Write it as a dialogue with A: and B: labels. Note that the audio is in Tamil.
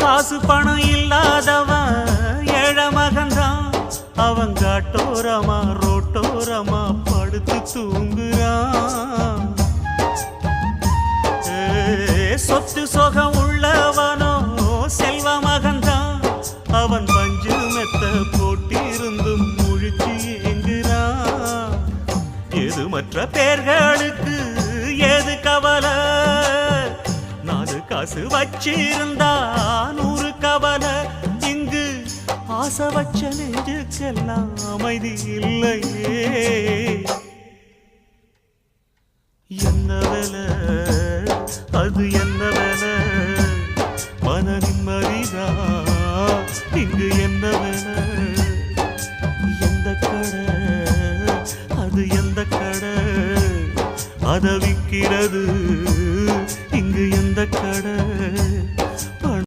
A: காசு பணம் இல்லாதவன் ஏழை மகன்தான். அவன் காட்டோரமா ரோட்டோரமா படுத்து தூங்குறான். சொத்து சொகம் உள்ளவனோ செல்வ மகன்தான். அவன் பஞ்சு மெத்த போட்டிருந்தும் முழிச்சு ஏங்குறான். எது மற்ற பேர்களுக்கு ஏது கவலை? 4 காசு வச்சிருந்தா 100 கவலை. இங்கு ஆசை வச்ச நெஞ்சுக்கெல்லாம் அமைதி இல்லையே.